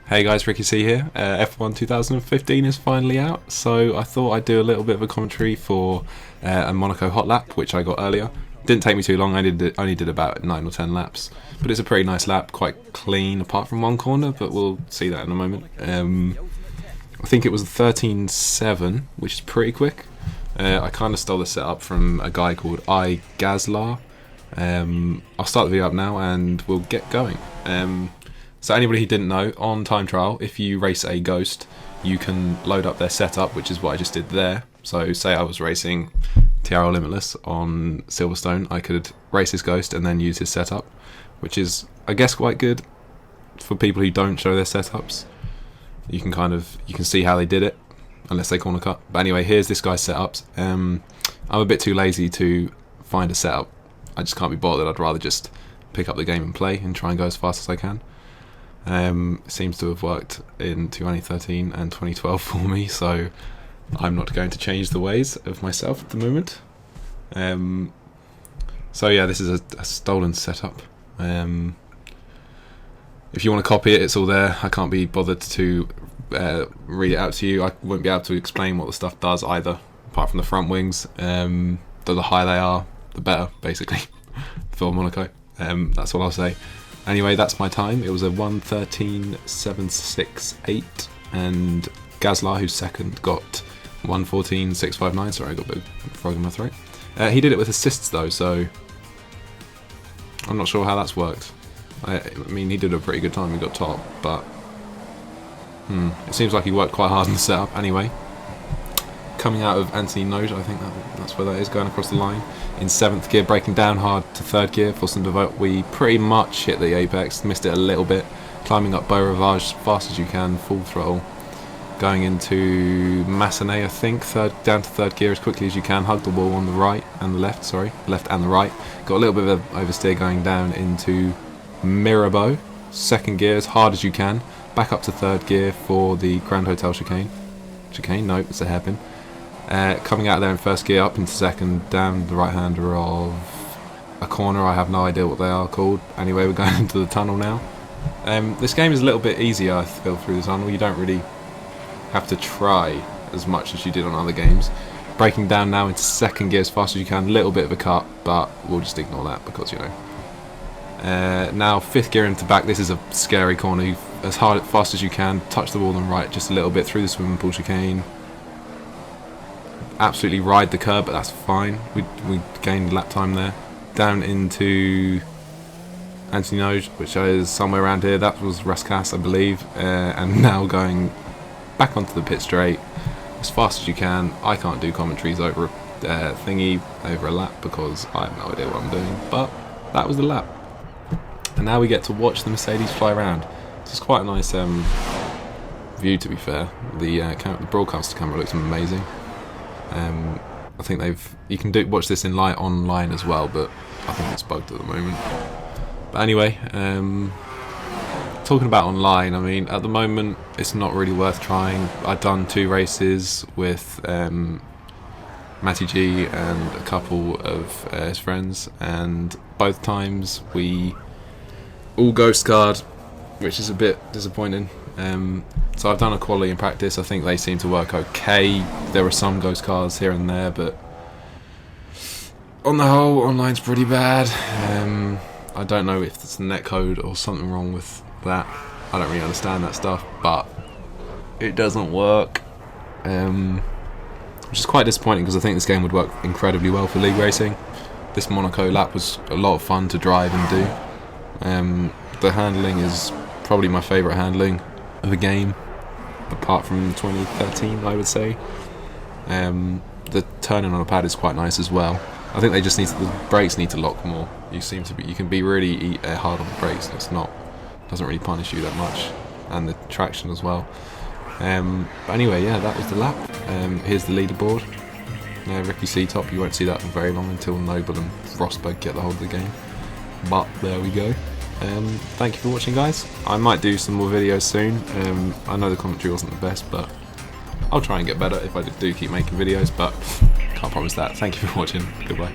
Hey guys, RickeeyC here. F1 2015 is finally out, so I thought I'd do a little bit of a commentary for a Monaco hot lap, which I got earlier. Didn't take me too long, I only did about 9 or 10 laps, but it's a pretty nice lap, quite clean apart from one corner, but we'll see that in a moment. I think it was 13.7, which is pretty quick. I kind of stole the setup from a guy called iGazlar. I'll start the video up now and we'll get going. So anybody who didn't know, on time trial, if you race a Ghost, you can load up their setup, which is what I just did there. So say I was racing TRL Limitless on Silverstone, I could race his Ghost and then use his setup, which is, I guess, quite good for people who don't show their setups. You can see how they did it, unless they corner cut. But anyway, here's this guy's setups. I'm a bit too lazy to find a setup. I just can't be bothered. I'd rather just pick up the game and play and try and go as fast as I can. It seems to have worked in 2013 and 2012 for me, so I'm not going to change the ways of myself at the moment. So yeah, this is a stolen setup. If you want to copy it, it's all there. I can't be bothered to read it out to you. I won't be able to explain what the stuff does either, apart from the front wings. The higher they are, the better, basically, for Monaco. That's what I'll say. Anyway, that's my time. It was a 1:13.768, and Gazlar, who's second, got 1:14.659. Sorry, I got a bit of frog in my throat. He did it with assists though, so I'm not sure how that's worked. I mean, he did a pretty good time. He got top, but it seems like he worked quite hard in the setup. Anyway, coming out of Anthony Noge, I think that's where that is, going across the line in 7th gear, breaking down hard to 3rd gear for some devote. We pretty much hit the apex, missed it a little bit, climbing up Beau Rivage as fast as you can, full throttle, going into Massenet, I think, down to 3rd gear as quickly as you can, hug the wall on the right and the left, left and the right, got a little bit of oversteer going down into Mirabeau, 2nd gear as hard as you can, back up to 3rd gear for the Grand Hotel chicane, no, it's a hairpin. Coming out of there in 1st gear, up into 2nd, down the right hander of a corner. I have no idea what they are called. Anyway, we're going into the tunnel now. This game is a little bit easier, I feel, through the tunnel. You don't really have to try as much as you did on other games. Breaking down now into 2nd gear as fast as you can. A little bit of a cut, but we'll just ignore that because, you know. Now 5th gear into back. This is a scary corner. As fast as you can, touch the wall on the right just a little bit through the swimming pool chicane. Absolutely ride the curb, but that's fine. We gained lap time there. Down into Anthony Noge, which is somewhere around here. That was Rascasse, I believe. And now going back onto the pit straight as fast as you can. I can't do commentaries over a over a lap because I have no idea what I'm doing. But that was the lap. And now we get to watch the Mercedes fly around. It's quite a nice view, to be fair. The broadcaster camera looks amazing. I think you can watch this online as well, but I think it's bugged at the moment. But anyway, talking about online, I mean, at the moment it's not really worth trying. I've done 2 races with Matty G and a couple of his friends, and both times we all ghost card, which is a bit disappointing. So I've done a quality in practice. I think they seem to work okay. There are some ghost cars here and there, but on the whole, online's pretty bad. I don't know if it's the netcode or something wrong with that. I don't really understand that stuff, but it doesn't work. Which is quite disappointing because I think this game would work incredibly well for league racing. This Monaco lap was a lot of fun to drive and do. The handling is probably my favourite handling of a game, apart from 2013, I would say. The turning on a pad is quite nice as well. I think the brakes need to lock more. You can be really hard on the brakes, and doesn't really punish you that much, and the traction as well. But anyway, yeah, that was the lap. Here's the leaderboard. RickeeyC top. You won't see that for very long until Noble and Rosberg get the hold of the game. But there we go. Thank you for watching, guys. I might do some more videos soon. I know the commentary wasn't the best, but I'll try and get better if I do keep making videos, but can't promise that. Thank you for watching. Goodbye.